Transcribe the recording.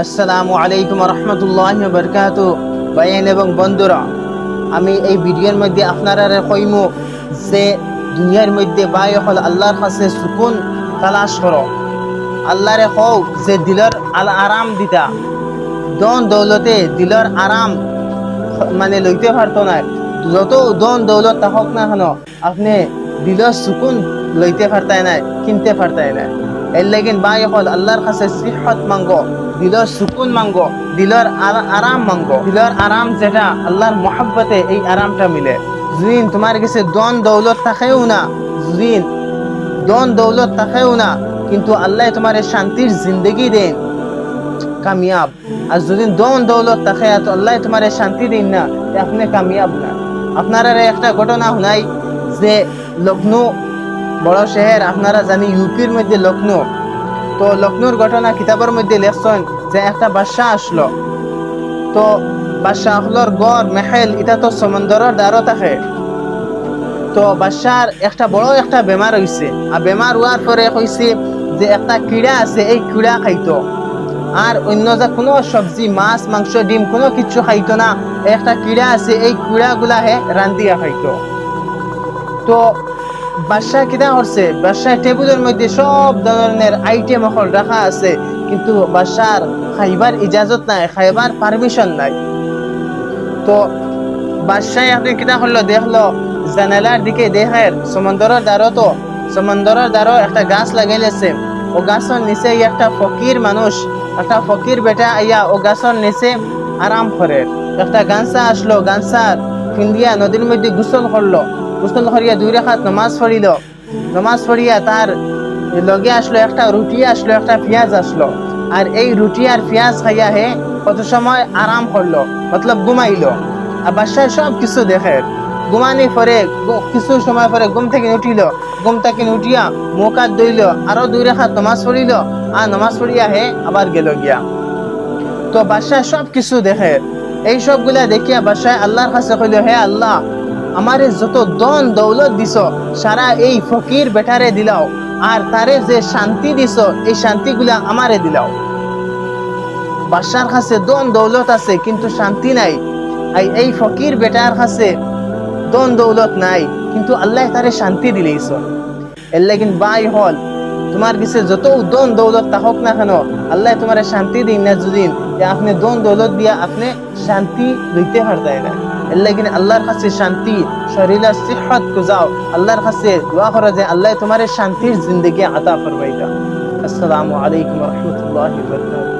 আসসালামু আলাইকুম রহমতুল্লাহি ওয়া বারাকাতুহু। ভাইয়েন এবং বন্ধুরা, আমি এই ভিডিওর মধ্যে আপনারা কইমু যে দুনিয়ার মধ্যে বাই হল আল্লাহর কাছে সুকুন তালাশ করো। আল্লাহরে কও যে দিলর আরাম দিতা, দন দৌলতে দিলর আরাম মানে লইতে পারতো না। যত দন দৌলত থাকুক না কেন, আপনি দিলর সুকুন লইতে পারতাই না, কিনতে পারতাই না। এর লাগিন বাই হল আল্লাহর কাছে সিহত মাঙ্গো, দিলর সুকুন মাঙ্গো, দিলর আরাম মাঙ্গো। দিলর আরাম যেটা আল্লাহর মোহাব্বতে এই আরামটা মিলে। যদি তোমার কাছে দন দৌলত থাকেও না, যদি দন দৌলত থাকেও না, কিন্তু আল্লাহ তোমার শান্তির জিন্দগি দেন, কামিয়াব। আর যদি দন দৌলত থাকে তো আল্লাহ তোমার শান্তি দিন না, আপনি কামিয়াব না। আপনারা একটা ঘটনা শুনাই যে লখনৌ বড় শহর, আপনারা জানি ইউপির মধ্যে লখনৌ। তো লখনৌর ঘটনা কিতাবের মধ্যে লেখছেন যে একটা বাদশাহ আসলো। তো বাদশাহ হলোর গড় মেহেল এটা তো সমুদ্রের দ্বারও থাকে। তো বাদশার একটা বড় একটা বেমার হয়েছে, আর বেমার হওয়ার পরে কইছে যে একটা কিড়া আছে, এই কিড়া খাইতো, আর অন্য যা কোনো সবজি মাছ মাংস ডিম কোনো কিছু খাইতো না। একটা কিড়া আছে, এই কিড়া গুলা হে রান্ধিয়া খাইতো। তো বাদশাহ কিনা করছে, বাদশাহ টেবিলের মধ্যে সব ধরনের আইটেম এখন রাখা আছে, কিন্তু বাদশার খাইবার ইজাজত নাই, খাইবার পারমিশন নাই। তো বাদশাহ এখন কিনা করলো, দেখলো জানালার দিকে দেখের সমুদ্রের দ্বারও, তো সমুদ্রের দ্বারও একটা গাছ লাগাইলেছে। ও গাছের নিচে একটা ফকির মানুষ, একটা ফকির বেটা আইয়া ও গাছের নিচে আরাম করে। একটা গামছা আসলো, গামছার ফিন্দিয়া নদীর মধ্যে গোসল করলো, গোসল করিয়া 2 রাকাত নামাজ পড়িল। নামাজ পড়িয়া তার লগে আসলো একটা রুটি, আসলো একটা পেঁয়াজ আসলো। আর এই রুটি আর পেঁয়াজ খাইয়া হে কত সময় আরাম করলো, মতলব ঘুমাইলো। আর বাদশাহ সব কিছু দেখে। ঘুমানি পরে কিছু সময় পরে ঘুম থেকে উঠিল, ঘুম থেকে উঠিয়া মুখ হাত ধুইল, আরো 2 রাকাত নামাজ পড়িল, আর নামাজ পড়িয়া হে আবার গেল গিয়া। তো বাদশাহ সব কিছু দেখে। এই সবগুলা দেখিয়া বাদশাহ আল্লাহর কাছে কইল, হে আল্লাহ, আমারে যত দন দৌলত দিছ সারা এই ফকির বেটারে দিলাও, আর তারে যে শান্তি দিছ এই শান্তিগুলা আমারে দিলাও। বাদশার কাছে দন দৌলত আছে কিন্তু শান্তি নাই, এই ফকির বেটার কাছে দন দৌলত নাই, কিন্তু আল্লাহ তারে শান্তি দিলেইছ। এর লাগিন বাই হল তোমার কাছে যত দন দৌলত থাকুক না কেন, আল্লাহ তোমার শান্তি দিন না যদি আপনি দন দৌলত দিয়া আপনি শান্তি লইতে পারতাই না। এর লাগিন আল্লাহর কাছে শান্তি শরীরের সিহত খুঁজাও, আল্লাহর কাছে দোয়া করো যে আল্লাহ তোমার শান্তির জিন্দগি আতা ফরমাইতা। আসসালামু আলাইকুম রহমতুল্লাহি ওয়া বারাকাতুহু।